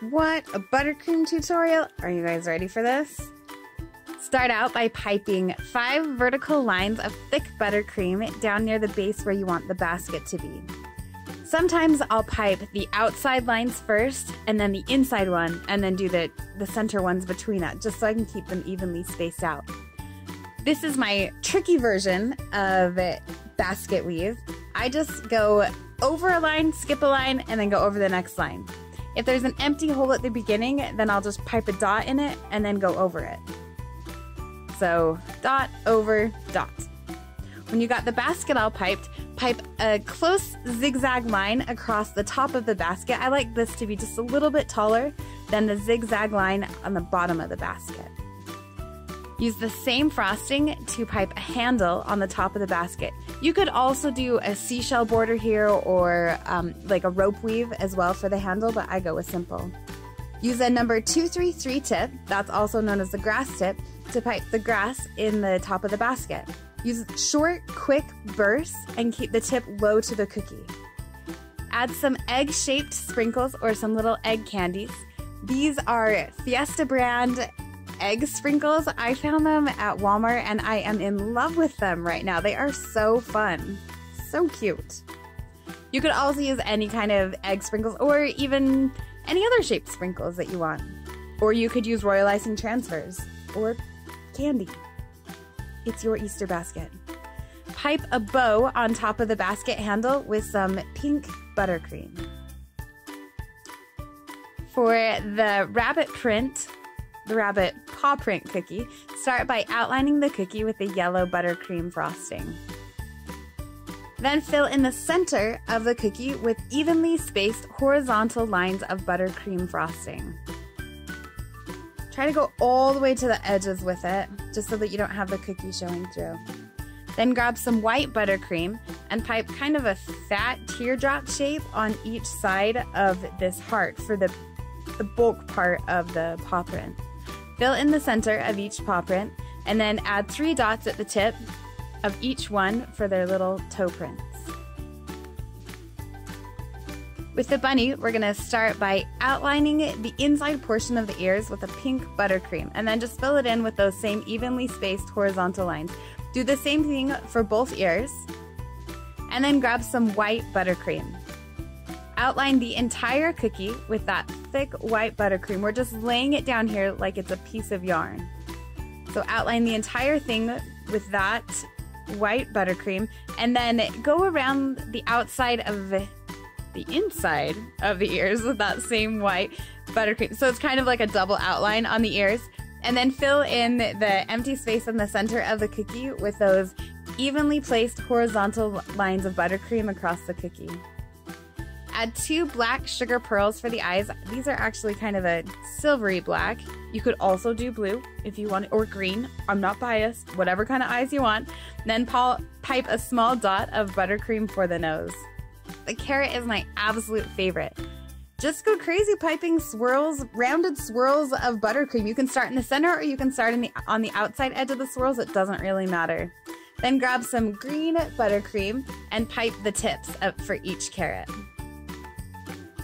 What? A buttercream tutorial? Are you guys ready for this? Start out by piping 5 vertical lines of thick buttercream down near the base where you want the basket to be. Sometimes I'll pipe the outside lines first and then the inside one and then do the center ones between it just so I can keep them evenly spaced out. This is my tricky version of basket weave. I just go over a line, skip a line, and then go over the next line. If there's an empty hole at the beginning, then I'll just pipe a dot in it and then go over it. So dot over dot. When you got the basket all piped, pipe a close zigzag line across the top of the basket. I like this to be just a little bit taller than the zigzag line on the bottom of the basket. Use the same frosting to pipe a handle on the top of the basket. You could also do a seashell border here or like a rope weave as well for the handle, but I go with simple. Use a number 233 tip, that's also known as the grass tip, to pipe the grass in the top of the basket. Use short, quick bursts and keep the tip low to the cookie. Add some egg-shaped sprinkles or some little egg candies. These are Fiesta brand egg sprinkles. I found them at Walmart and I am in love with them right now. They are so fun. So cute. You could also use any kind of egg sprinkles or even any other shaped sprinkles that you want. Or you could use royal icing transfers or candy. It's your Easter basket. Pipe a bow on top of the basket handle with some pink buttercream. For the rabbit paw print cookie, start by outlining the cookie with the yellow buttercream frosting. Then fill in the center of the cookie with evenly spaced horizontal lines of buttercream frosting. Try to go all the way to the edges with it, just so that you don't have the cookie showing through. Then grab some white buttercream and pipe kind of a fat teardrop shape on each side of this heart for the bulk part of the paw print. Fill in the center of each paw print and then add 3 dots at the tip of each one for their little toe prints. With the bunny, we're going to start by outlining the inside portion of the ears with a pink buttercream and then just fill it in with those same evenly spaced horizontal lines. Do the same thing for both ears and then grab some white buttercream. Outline the entire cookie with that thick white buttercream. We're just laying it down here like it's a piece of yarn. So outline the entire thing with that white buttercream and then go around the outside of the inside of the ears with that same white buttercream. So it's kind of like a double outline on the ears. And then fill in the empty space in the center of the cookie with those evenly placed horizontal lines of buttercream across the cookie. Add 2 black sugar pearls for the eyes. These are actually kind of a silvery black. You could also do blue if you want, or green. I'm not biased. Whatever kind of eyes you want. Then pipe a small dot of buttercream for the nose. The carrot is my absolute favorite. Just go crazy piping swirls, rounded swirls of buttercream. You can start in the center or you can start on the outside edge of the swirls. It doesn't really matter. Then grab some green buttercream and pipe the tips up for each carrot.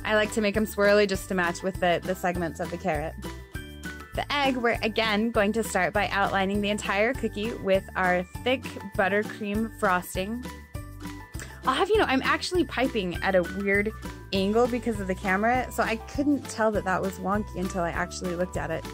I like to make them swirly just to match with the segments of the carrot. The egg, we're again going to start by outlining the entire cookie with our thick buttercream frosting. I'll have you know, I'm actually piping at a weird angle because of the camera, so I couldn't tell that that was wonky until I actually looked at it.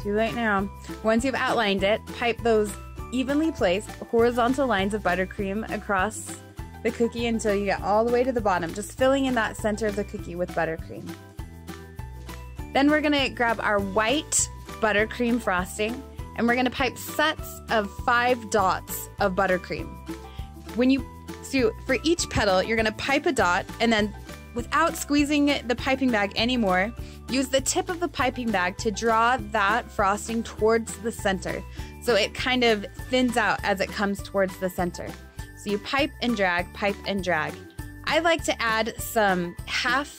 Too late now. Once you've outlined it, pipe those evenly placed horizontal lines of buttercream across the cookie until you get all the way to the bottom, just filling in that center of the cookie with buttercream. Then we're gonna grab our white buttercream frosting and we're gonna pipe sets of 5 dots of buttercream. So for each petal, you're gonna pipe a dot and then without squeezing the piping bag anymore, use the tip of the piping bag to draw that frosting towards the center. So it kind of thins out as it comes towards the center. So you pipe and drag, pipe and drag. I like to add some half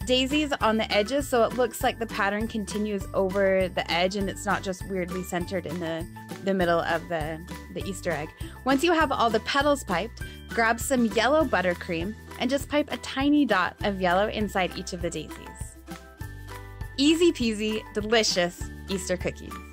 daisies on the edges so it looks like the pattern continues over the edge and it's not just weirdly centered in the middle of the Easter egg. Once you have all the petals piped, grab some yellow buttercream and just pipe a tiny dot of yellow inside each of the daisies. easy peasy, delicious Easter cookies.